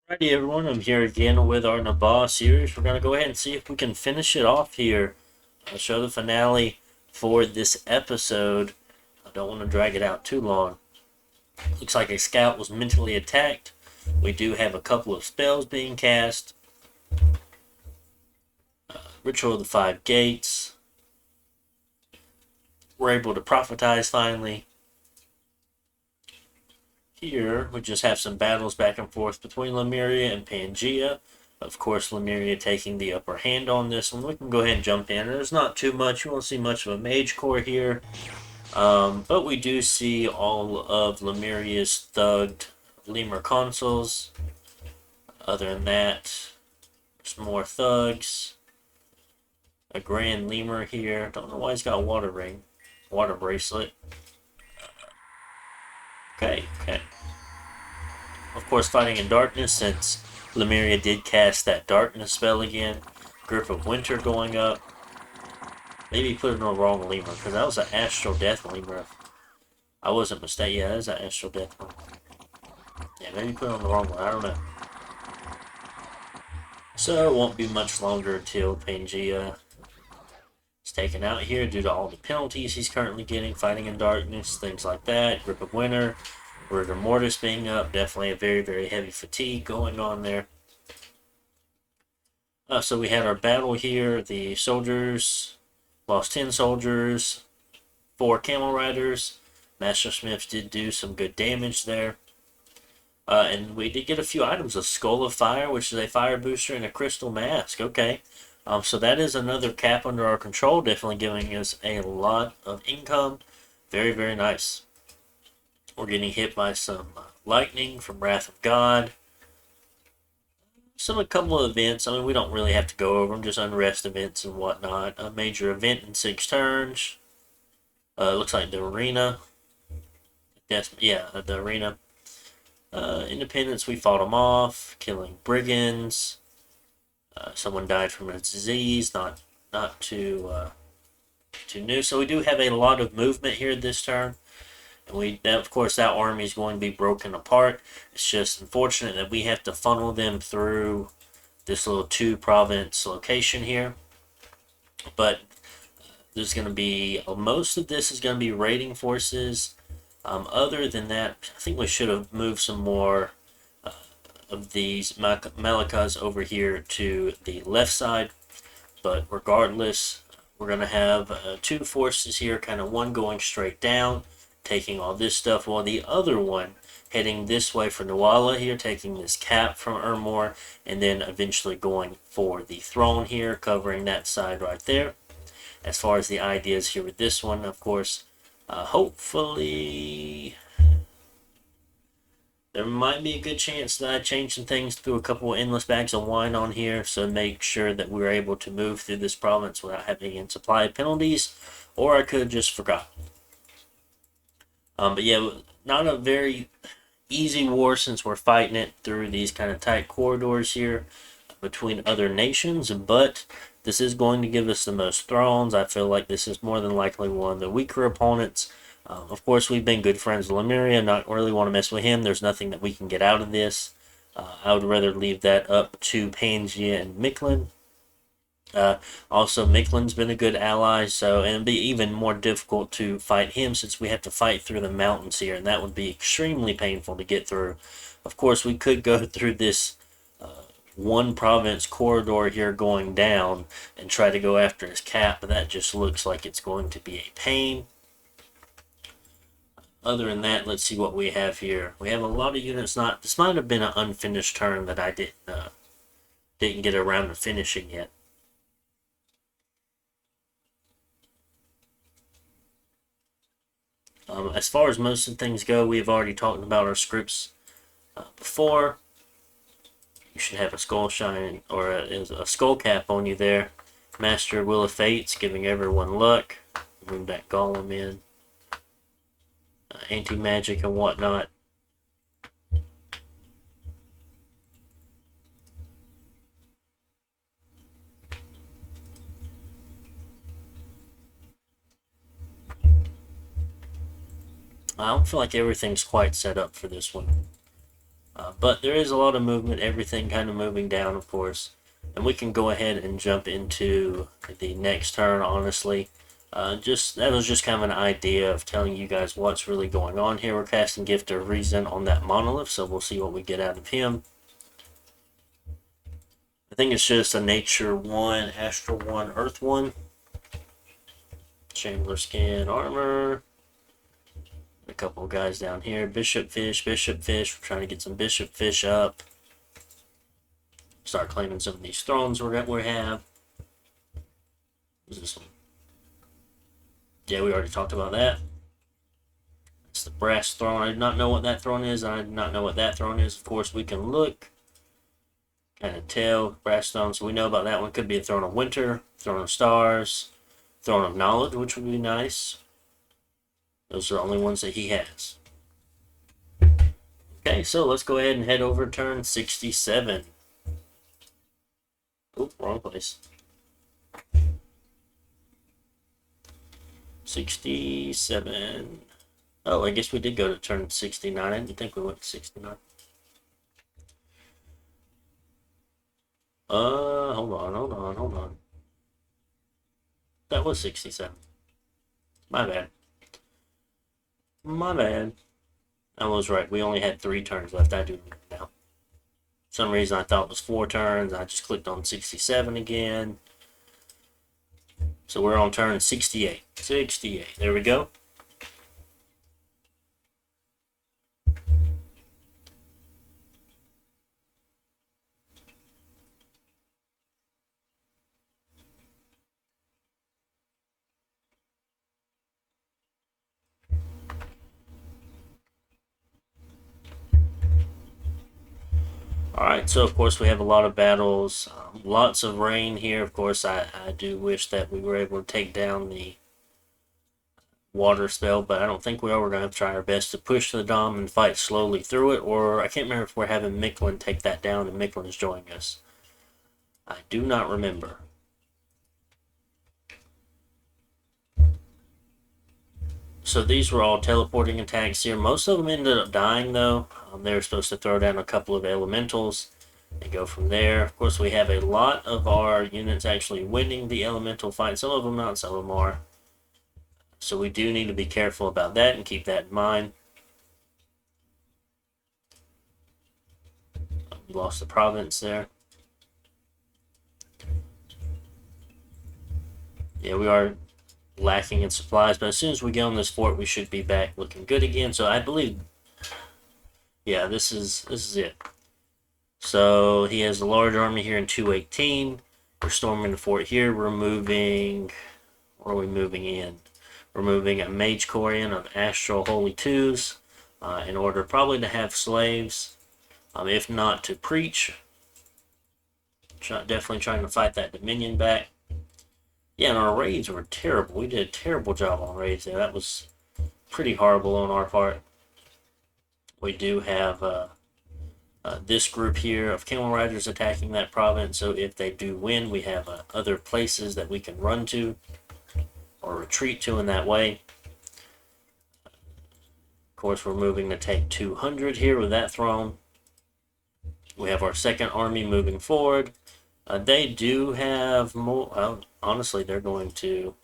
Alrighty, everyone, I'm here again with our Naba series. We're going to go ahead and see if we can finish it off here. I'll show the finale for this episode. I don't want to drag it out too long. Looks like a scout was mentally attacked. We do have a couple of spells being cast. Ritual of the Five Gates. We're able to prophetize finally. Here, we just have some battles back and forth between Lemuria and Pangea. Of course, Lemuria taking the upper hand on this one. We can go ahead and jump in. There's not too much. You won't see much of a mage core here. But we do see all of Lemuria's thugged lemur consoles. Other than that, there's more thugs. A grand lemur here. Don't know why he's got a water ring. Water bracelet. Okay. Of course, fighting in darkness since Lemuria did cast that darkness spell again. Grip of Winter going up. Maybe put in the wrong lemur because that was an Astral Death lemur. I wasn't mistaken. Yeah, that's an Astral Death one. Yeah, maybe put on the wrong one. I don't know. So it won't be much longer until Pangea is taken out here due to all the penalties he's currently getting, fighting in darkness, things like that. Grip of Winter. Rigor Mortis being up, definitely a very, very heavy fatigue going on there. So we had our battle here. The soldiers lost 10 soldiers, 4 camel riders. Master Smiths did do some good damage there. And we did get a few items. A Skull of Fire, which is a fire booster, and a Crystal Mask. Okay. So that is another cap under our control, definitely giving us a lot of income. Very, very nice. We're getting hit by some lightning from Wrath of God. A couple of events. I mean, we don't really have to go over them, just unrest events and whatnot. A major event in 6 turns. Looks like the arena. The arena. Independence, we fought them off, killing brigands. Someone died from a disease, not too new. So we do have a lot of movement here this turn. And of course, that army is going to be broken apart. It's just unfortunate that we have to funnel them through this little 2-province location here. But there's going to be most of this is going to be raiding forces. Other than that, I think we should have moved some more of these Malakas over here to the left side. But regardless, we're going to have 2 forces here, kind of one going straight down, taking all this stuff, while the other one heading this way for Nuala here, taking this cap from Ermor, and then eventually going for the throne here, covering that side right there. As far as the ideas here with this one, of course, hopefully there might be a good chance that I change some things through a couple of endless bags of wine on here, so make sure that we're able to move through this province without having any supply penalties, or I could have just forgotten. But yeah, not a very easy war since we're fighting it through these kind of tight corridors here between other nations, but this is going to give us the most thrones. I feel like this is more than likely one of the weaker opponents. Of course, we've been good friends with Lemuria, not really want to mess with him. There's nothing that we can get out of this. I would rather leave that up to Pangea and Mictlan. Also, Mictlan's been a good ally, so and it'd be even more difficult to fight him since we have to fight through the mountains here, and that would be extremely painful to get through. Of course, we could go through this 1-province corridor here going down and try to go after his cap, but that just looks like it's going to be a pain. Other than that, let's see what we have here. We have a lot of units. This might have been an unfinished turn that I didn't get around to finishing yet. As far as most of the things go, we've already talked about our scripts before. You should have a skull shine or a skull cap on you there. Master Will of Fates, giving everyone luck. Move that golem in. Anti-magic and whatnot. I don't feel like everything's quite set up for this one. But there is a lot of movement, everything kind of moving down, of course. And we can go ahead and jump into the next turn, honestly. That was just kind of an idea of telling you guys what's really going on here. We're casting Gift of Reason on that Monolith, so we'll see what we get out of him. I think it's just a Nature 1, Astral 1, Earth 1. Chandler Skin Armor. A couple of guys down here. Bishop Fish, Bishop Fish. We're trying to get some Bishop Fish up. Start claiming some of these thrones we have. What's this one? Yeah, we already talked about that. It's the brass throne. I do not know what that throne is. I do not know what that throne is. Of course, we can look. Kind of tell. Brass throne. So we know about that one. Could be a Throne of Winter, Throne of Stars, Throne of Knowledge, which would be nice. Those are the only ones that he has. Okay, so let's go ahead and head over to turn 67. Oop, wrong place. 67. Oh, I guess we did go to turn 69. I didn't think we went to 69. Hold on. That was 67. My bad. I was right. We only had 3 turns left. I do remember now. For some reason I thought it was 4 turns. I just clicked on 67 again. So we're on turn 68. 68. There we go. Alright, so of course we have a lot of battles, lots of rain here. Of course, I do wish that we were able to take down the water spell, but I don't think we are. We're going to have to try our best to push the Dom and fight slowly through it, or I can't remember if we're having Micklin take that down and Micklin is joining us. I do not remember. So these were all teleporting attacks here. Most of them ended up dying, though. They were supposed to throw down a couple of elementals and go from there. Of course, we have a lot of our units actually winning the elemental fight. Some of them not, some of them are. So we do need to be careful about that and keep that in mind. We lost the province there. Yeah, we are lacking in supplies, but as soon as we get on this fort, we should be back looking good again. So I believe, yeah, this is it. So he has a large army here in 218. We're storming the fort here. We're moving. What are we moving in? We're moving a Mage Corian of Astral Holy Twos in order probably to have slaves, if not to preach. Definitely trying to fight that Dominion back. Yeah, and our raids were terrible. We did a terrible job on raids there. That was pretty horrible on our part. We do have this group here of Camel Riders attacking that province, so if they do win, we have other places that we can run to or retreat to in that way. Of course, we're moving to take 200 here with that throne. We have our second army moving forward. They do have more. Well, honestly, they're going to.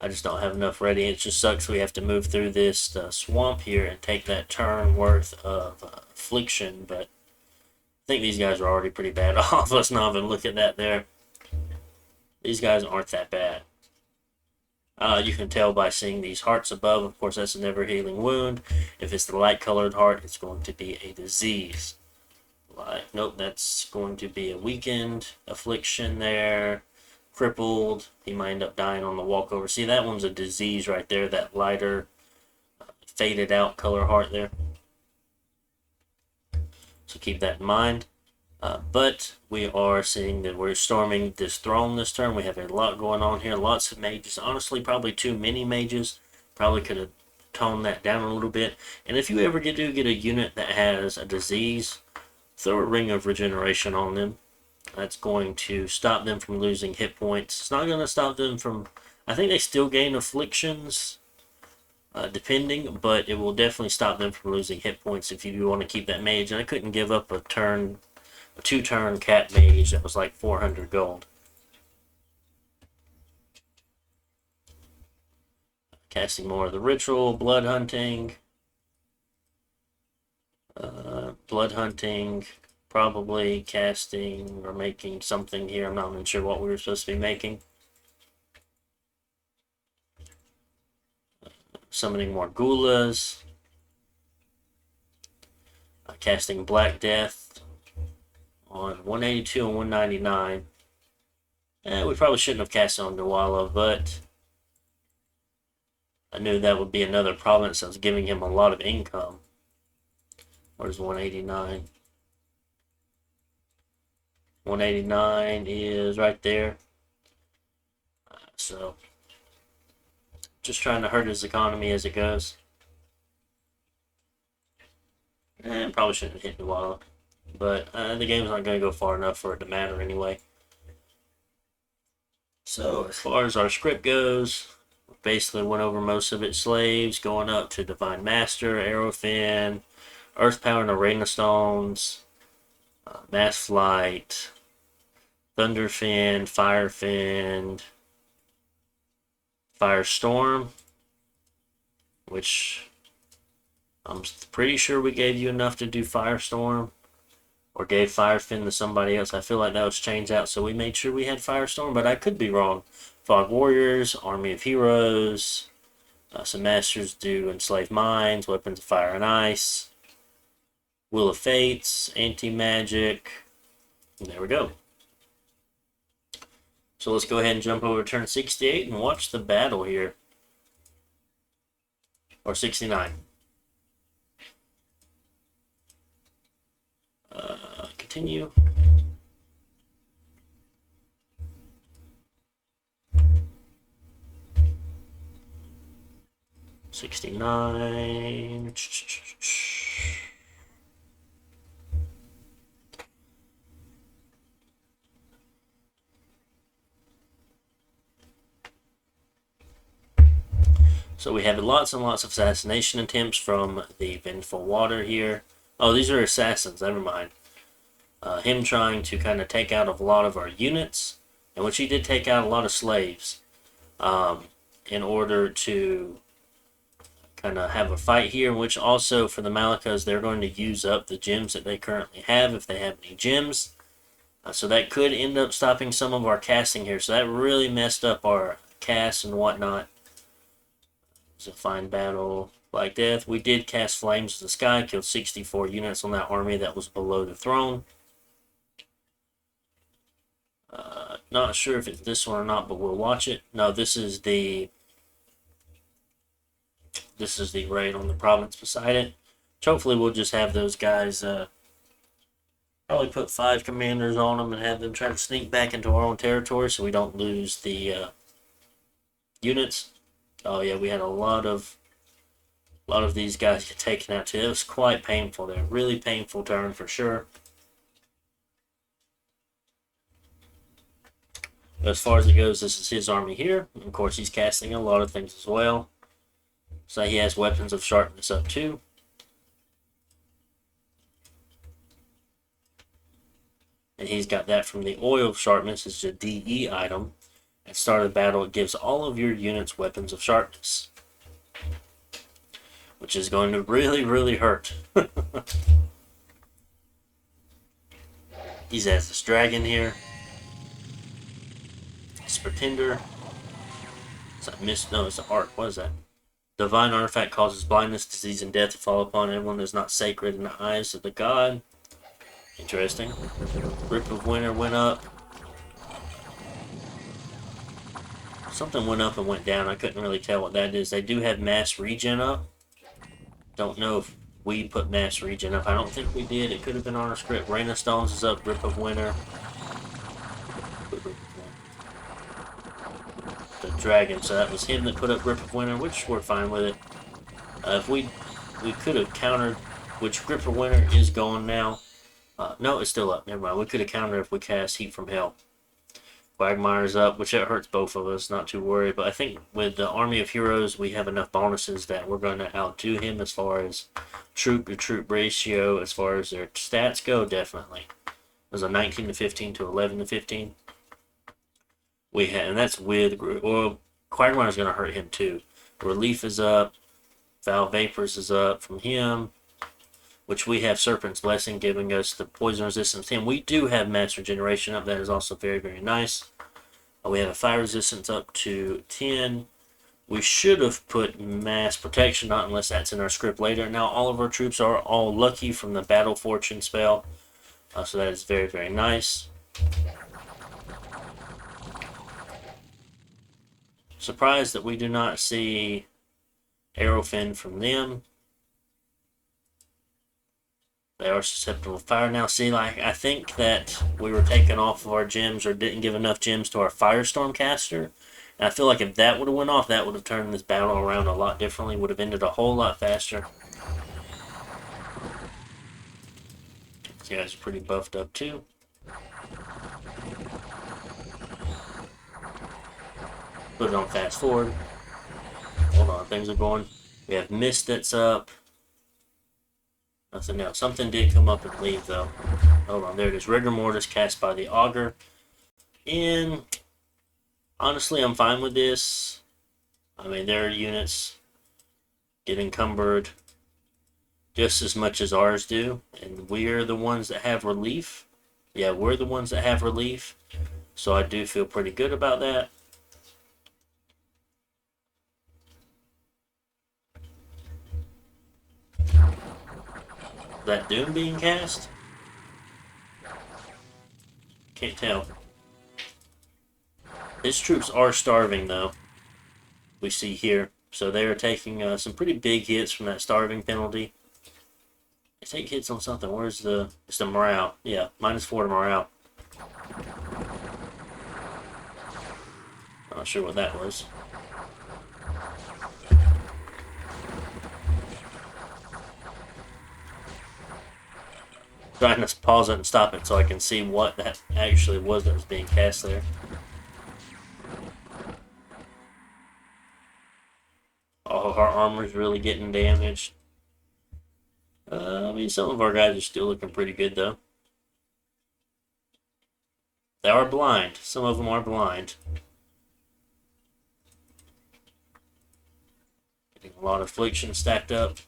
I just don't have enough ready. It just sucks we have to move through this swamp here and take that turn worth of affliction. But I think these guys are already pretty bad off. Let's not even look at that there. These guys aren't that bad. You can tell by seeing these hearts above. Of course, that's a never healing wound. If it's the light colored heart, it's going to be a disease. Nope, that's going to be a weakened affliction there. Crippled. He might end up dying on the walkover. See, that one's a disease right there. That lighter, faded out color heart there. So keep that in mind. But we are seeing that we're storming this throne this turn. We have a lot going on here. Lots of mages. Honestly, probably too many mages. Probably could have toned that down a little bit. And if you ever do get a unit that has a disease, throw a Ring of Regeneration on them. That's going to stop them from losing hit points. It's not going to stop them from... I think they still gain afflictions. depending, but it will definitely stop them from losing hit points if you want to keep that mage. And I couldn't give up a 2-turn cat mage that was like 400 gold. Casting more of the ritual, blood hunting. Blood hunting, probably casting or making something here. I'm not even sure what we were supposed to be making. Summoning more Gulas. Casting Black Death on 182 and 199. We probably shouldn't have cast on Nuala, but I knew that would be another province that was giving him a lot of income. Where's 189? 189 is right there. So, just trying to hurt his economy as it goes. And probably shouldn't hit Nuala. But the game's not going to go far enough for it to matter anyway. So, as far as our script goes, basically went over most of it. Slaves, going up to Divine Master, Arrowfin, Earth Power and Arena Stones, Mass Flight, Thunderfin, Firefin, Firestorm, which I'm pretty sure we gave you enough to do Firestorm, or gave Firefin to somebody else. I feel like that was changed out, so we made sure we had Firestorm, but I could be wrong. Fog Warriors, Army of Heroes, some Masters do Enslaved Minds, Weapons of Fire and Ice, Wheel of Fates, Anti-Magic, and there we go. So let's go ahead and jump over to turn 68 and watch the battle here. Or 69. Continue. $69. So we have lots and lots of assassination attempts from the Vengeful Water here. Oh, these are assassins, never mind. Him trying to kind of take out a lot of our units, in which he did take out a lot of slaves, in order to kind of have a fight here, in which also for the Malakas, they're going to use up the gems that they currently have, if they have any gems. So that could end up stopping some of our casting here. So that really messed up our casts and whatnot. It's a fine battle. Black Death. We did cast Flames to the Sky, killed 64 units on that army that was below the throne. Not sure if it's this one or not, but we'll watch it. No, this is the raid on the province beside it. Which hopefully we'll just have those guys probably put 5 commanders on them and have them try to sneak back into our own territory so we don't lose the units. Oh yeah, we had a lot of these guys get taken out too. It was quite painful there. Really painful turn for sure. But as far as it goes, this is his army here. And of course, he's casting a lot of things as well. So he has Weapons of Sharpness up too. And he's got that from the Oil of Sharpness. It's a DE item. At the start of the battle, it gives all of your units Weapons of Sharpness, which is going to really, really hurt. He has this dragon here. This pretender. It's a mist. No, it's an arc. What is that? Divine artifact causes blindness, disease, and death to fall upon everyone that is not sacred in the eyes of the god. Interesting. Grip of Winter went up. Something went up and went down. I couldn't really tell what that is. They do have mass regen up. Don't know if we put mass regen up. I don't think we did. It could have been on our script. Rain of Stones is up. Grip of Winter. The dragon. So that was him that put up Grip of Winter, which we're fine with it. If we could have countered, which Grip of Winter is gone now. No, it's still up. Never mind. We could have countered if we cast Heat from Hell. Quagmire's up, which it hurts both of us, not too worried. But I think with the Army of Heroes, we have enough bonuses that we're going to outdo him as far as troop to troop ratio, as far as their stats go, definitely. There's a 19 to 15 to 11 to 15. We had, and that's with, well, Quagmire's going to hurt him too. Relief is up. Foul Vapors is up from him, which we have Serpent's Blessing giving us the poison resistance 10. We do have Mass Regeneration up. That is also very, very nice. We have a fire resistance up to 10. We should have put Mass Protection, not unless that's in our script later. Now all of our troops are all lucky from the Battle Fortune spell. So that is very, very nice. Surprised that we do not see Arrowfin from them. They are susceptible to fire. Now, see, like, I think that we were taken off of our gems or didn't give enough gems to our Firestorm caster. And I feel like if that would have went off, that would have turned this battle around a lot differently. Would have ended a whole lot faster. These guys are pretty buffed up, too. Put it on fast forward. Hold on, things are going. We have Mist that's up. Nothing else. Something did come up and leave, though. Hold on, there it is. Rigor Mortis cast by the Augur. And honestly, I'm fine with this. I mean, their units get encumbered just as much as ours do. And we're the ones that have relief. Yeah, we're the ones that have relief. So I do feel pretty good about that. That Doom being cast? Can't tell. His troops are starving, though. We see here. So they are taking some pretty big hits from that starving penalty. They take hits on something. Where's the... It's the morale. Yeah, -4 to morale. Not sure what that was. Trying to pause it and stop it so I can see what that actually was that was being cast there. All of our armor's really getting damaged. I mean, some of our guys are still looking pretty good, though. They are blind. Some of them are blind. Getting a lot of affliction stacked up.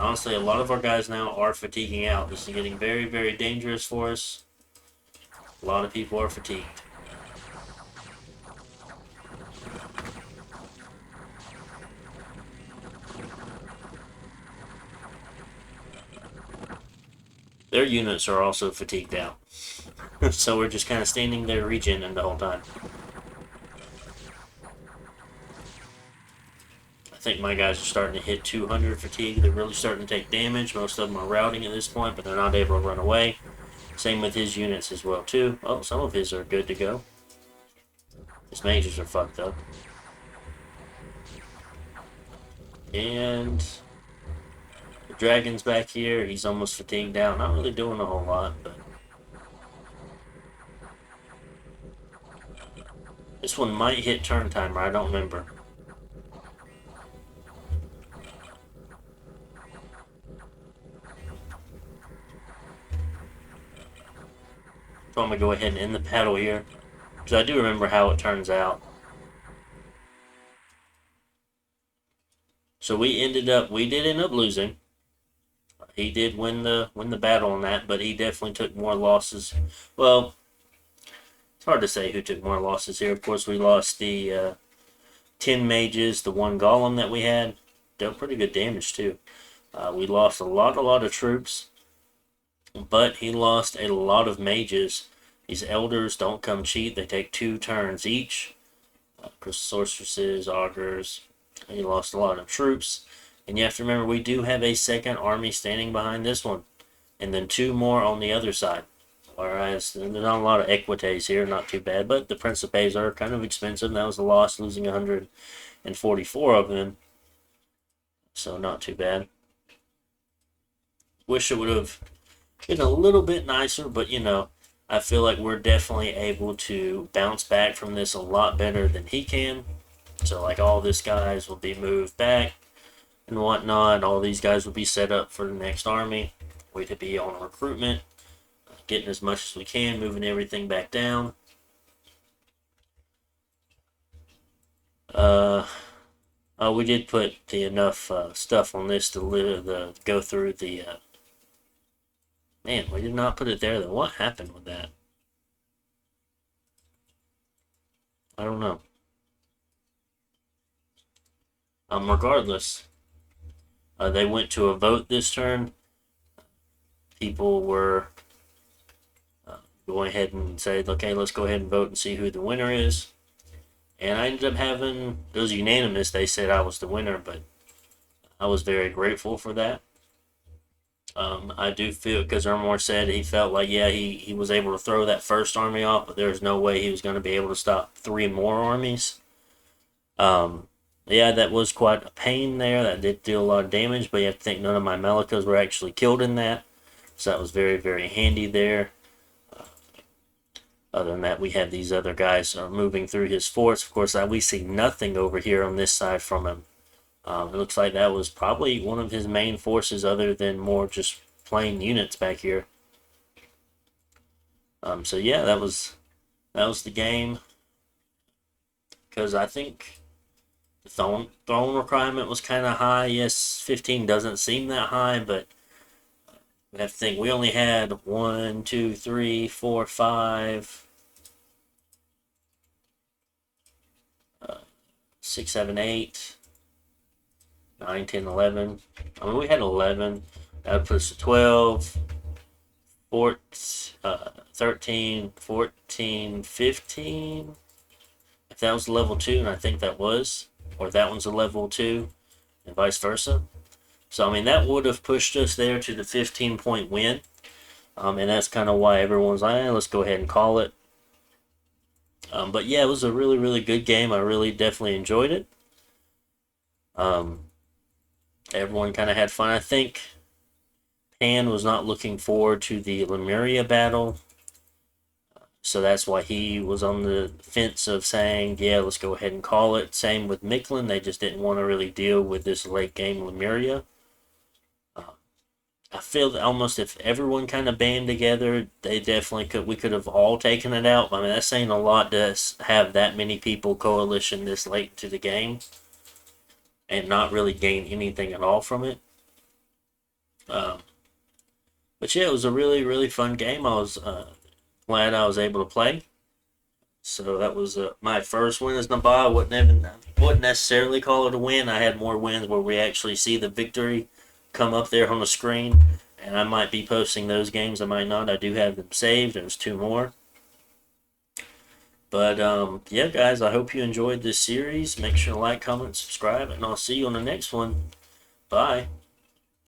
Honestly, a lot of our guys now are fatiguing out. This is getting very, very dangerous for us. A lot of people are fatigued. Their units are also fatigued out. So we're just kind of standing there regening the whole time. I think my guys are starting to hit 200 fatigue. They're really starting to take damage. Most of them are routing at this point, but they're not able to run away. Same with his units as well, too. Oh, some of his are good to go. His mages are fucked up. And the dragon's back here. He's almost fatigued out. Not really doing a whole lot, but this one might hit turn timer. I don't remember. So I'm going to go ahead and end the battle here, because I do remember how it turns out. So we did end up losing. He did win the battle on that, but he definitely took more losses. Well, it's hard to say who took more losses here. Of course, we lost the 10 mages, the 1 golem that we had. Dealt pretty good damage, too. We lost a lot of troops. But he lost a lot of mages. These elders don't come cheap. They take 2 turns each. Sorceresses, augurs. He lost a lot of troops. And you have to remember, we do have a second army standing behind this one. And then 2 more on the other side. Whereas there's not a lot of equites here. Not too bad. But the Principes are kind of expensive. That was a loss, losing 144 of them. So not too bad. Wish it would have Getting a little bit nicer, but I feel like we're definitely able to bounce back from this a lot better than he can. So like all these guys will be moved back and whatnot. All these guys will be set up for the next army. We could be on recruitment, getting as much as we can, moving everything back down. Uh, we did put the enough stuff on this to go through the. Man, we did not put it there though. What happened with that? I don't know. Regardless, they went to a vote this turn. People were going ahead and said, okay, let's go ahead and vote and see who the winner is. And I ended up having, it was unanimous. They said I was the winner, but I was very grateful for that. I do feel, because Ermor said he felt like, yeah, he was able to throw that first army off, but there's no way he was going to be able to stop 3 more armies. Yeah, that was quite a pain there. That did deal a lot of damage, but you have to think none of my Melikas were actually killed in that. So that was very, very handy there. Other than that, we have these other guys moving through his forts. Of course, we see nothing over here on this side from him. It looks like that was probably one of his main forces other than more just plain units back here. So yeah, that was the game. Because I think the throne requirement was kind of high. Yes, 15 doesn't seem that high, but we have to think we only had 1, 2, 3, 4, 5, 6, 7, 8, 9, 10, 11. I mean, we had 11. That would put us to 12, 14, 13, 14, 15. If that was level 2, and I think that was, or that one's a level 2, and vice versa. So, I mean, that would have pushed us there to the 15-point win. And that's kind of why everyone's like, let's go ahead and call it. But yeah, it was a really, really good game. I really definitely enjoyed it. Everyone kind of had fun. I think Pan was not looking forward to the Lemuria battle. So that's why he was on the fence of saying, yeah, let's go ahead and call it. Same with Micklin. They just didn't want to really deal with this late game Lemuria. I feel that almost if everyone kind of band together, they definitely could. We could have all taken it out. I mean, that's saying a lot to have that many people coalition this late into the game and not really gain anything at all from it. But yeah, it was a really, really fun game. I was glad I was able to play. So that was my first win as Naba. I wouldn't necessarily call it a win. I had more wins where we actually see the victory come up there on the screen, and I might be posting those games. I might not. I do have them saved. There's 2 more. But yeah, guys, I hope you enjoyed this series. Make sure to like, comment, subscribe, and I'll see you on the next one. Bye.